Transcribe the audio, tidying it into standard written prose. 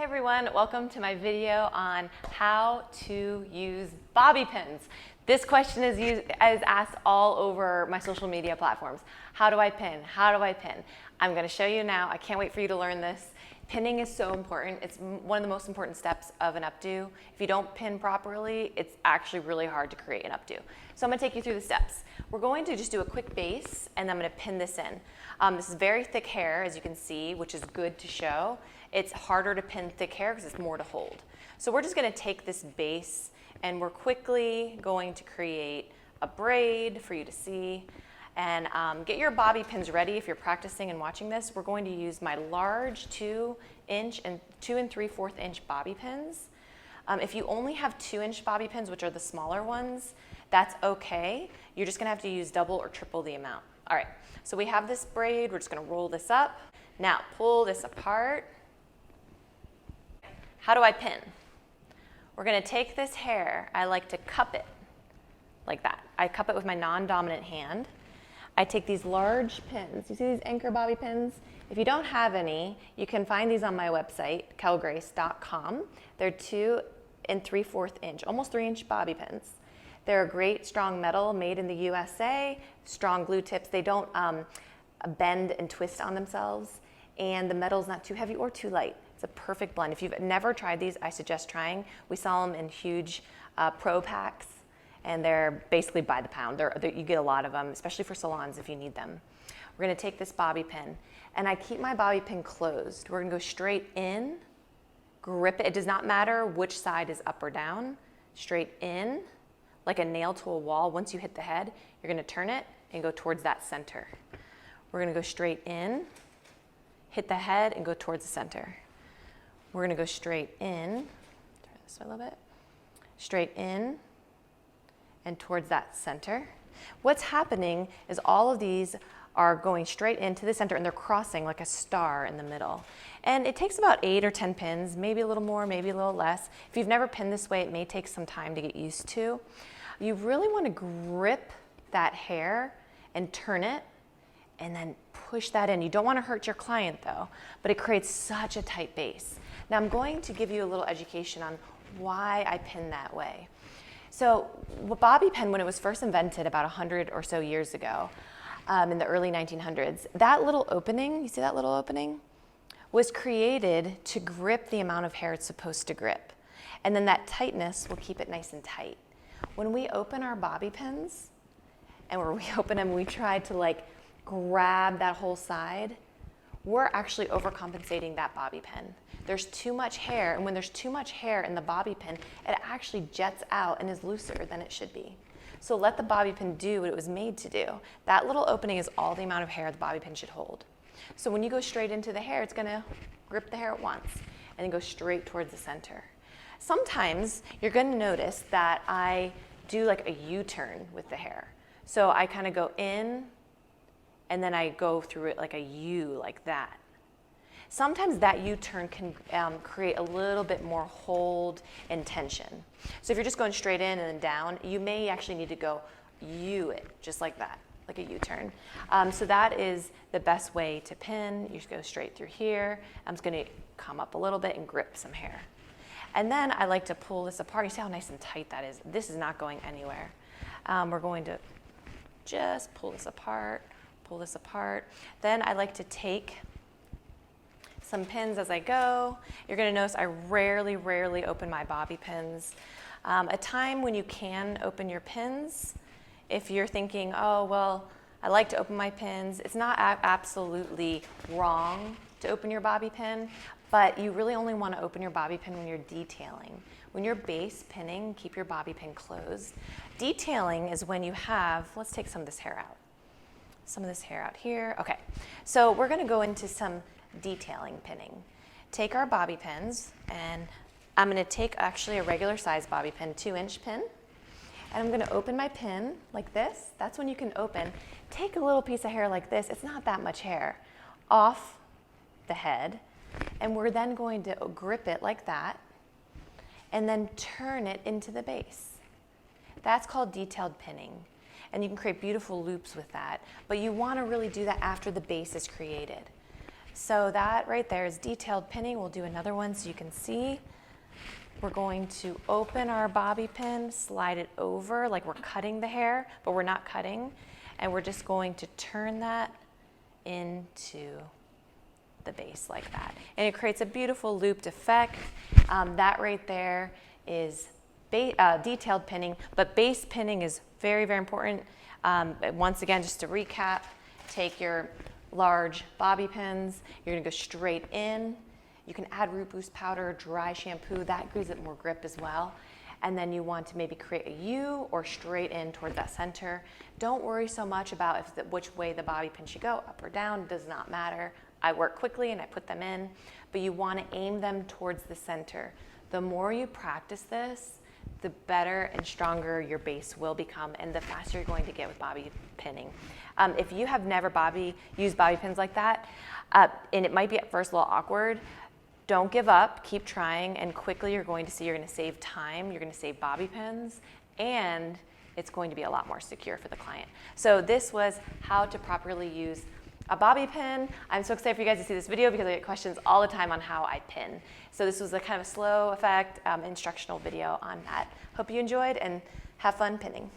Hey everyone, welcome to my video on how to use bobby pins. This question is asked all over my social media platforms. How do I pin? How do I pin? I'm going to show you now. I can't wait for you to learn this. Pinning is so important. It's one of the most important steps of an updo. If you don't pin properly, it's actually really hard to create an updo. So I'm going to take you through the steps. We're going to just do a quick base, and I'm going to pin this in. This is very thick hair, as you can see, which is good to show. It's harder to pin thick hair because it's more to hold. So we're just going to take this base, and we're quickly going to create a braid for you to see. And get your bobby pins ready if you're practicing and watching this. We're going to use my large 2-inch and 2 3/4 inch bobby pins. If you only have 2-inch bobby pins, which are the smaller ones, that's okay. You're just gonna have to use double or triple the amount. All right, so we have this braid. We're just gonna roll this up. Now pull this apart. How do I pin? We're gonna take this hair. I like to cup it like that. I cup it with my non-dominant hand. I take these large pins. You see these anchor bobby pins? If you don't have any, you can find these on my website, kelgrace.com. They're 2 3/4 inch, almost 3-inch bobby pins. They're a great strong metal made in the USA, strong glue tips. They don't bend and twist on themselves, and the metal's not too heavy or too light. It's a perfect blend. If you've never tried these, I suggest trying. We sell them in huge pro packs, and they're basically by the pound. You get a lot of them, especially for salons if you need them. We're gonna take this bobby pin, and I keep my bobby pin closed. We're gonna go straight in, grip it. It does not matter which side is up or down. Straight in, like a nail to a wall. Once you hit the head, you're gonna turn it and go towards that center. We're gonna go straight in, hit the head and go towards the center. We're gonna go straight in, turn this way a little bit, straight in, and towards that center. What's happening is all of these are going straight into the center, and they're crossing like a star in the middle. And it takes about 8 or 10 pins, maybe a little more, maybe a little less. If you've never pinned this way, it may take some time to get used to. You really want to grip that hair and turn it, and then push that in. You don't want to hurt your client though, but it creates such a tight base. Now I'm going to give you a little education on why I pin that way. So bobby pin, when it was first invented about 100 or so years ago, in the early 1900s, that little opening, you see that little opening, was created to grip the amount of hair it's supposed to grip. And then that tightness will keep it nice and tight. When we open our bobby pins, and when we open them, we try to like grab that whole side, we're actually overcompensating that bobby pin. There's too much hair, and when there's too much hair in the bobby pin, it actually jets out and is looser than it should be. So let the bobby pin do what it was made to do. That little opening is all the amount of hair the bobby pin should hold. So when you go straight into the hair, it's gonna grip the hair at once and then go straight towards the center. Sometimes you're gonna notice that I do like a U-turn with the hair. So I kind of go in, and then I go through it like a U, like that. Sometimes that U-turn can create a little bit more hold and tension. So if you're just going straight in and then down, you may actually need to go U it, just like that, like a U-turn. So that is the best way to pin. You just go straight through here. I'm just gonna come up a little bit and grip some hair. And then I like to pull this apart. You see how nice and tight that is? This is not going anywhere. We're going to just pull this apart, pull this apart. Then I like to take some pins as I go. You're gonna notice I rarely open my bobby pins. A time when you can open your pins, if you're thinking, oh, well, I like to open my pins, it's not absolutely wrong to open your bobby pin, but you really only wanna open your bobby pin when you're detailing. When you're base pinning, keep your bobby pin closed. Detailing is when you have, let's take some of this hair out. Some of this hair out here. Okay, so we're gonna go into some detailing pinning. Take our bobby pins, and I'm gonna take actually a regular size bobby pin, 2-inch pin, and I'm gonna open my pin like this. That's when you can open. Take a little piece of hair like this, it's not that much hair, off the head, and we're then going to grip it like that, and then turn it into the base. That's called detailed pinning. And you can create beautiful loops with that, but you wanna really do that after the base is created. So that right there is detailed pinning. We'll do another one so you can see. We're going to open our bobby pin, slide it over like we're cutting the hair, but we're not cutting. And we're just going to turn that into the base like that. And it creates a beautiful looped effect. That right there is detailed pinning, but base pinning is very, very important. Once again, just to recap, take your large bobby pins, you're gonna go straight in. You can add root boost powder, dry shampoo, that gives it more grip as well. And then you want to maybe create a U or straight in towards that center. Don't worry so much about which way the bobby pin should go, up or down, does not matter. I work quickly and I put them in, but you want to aim them towards the center. The more you practice this, the better and stronger your base will become and the faster you're going to get with bobby pinning. If you have never used bobby pins like that, and it might be at first a little awkward, don't give up, keep trying, and quickly you're going to see you're going to save time, you're going to save bobby pins, and it's going to be a lot more secure for the client. So this was how to properly use a bobby pin. I'm so excited for you guys to see this video because I get questions all the time on how I pin. So this was a kind of slow effect, instructional video on that. Hope you enjoyed and have fun pinning.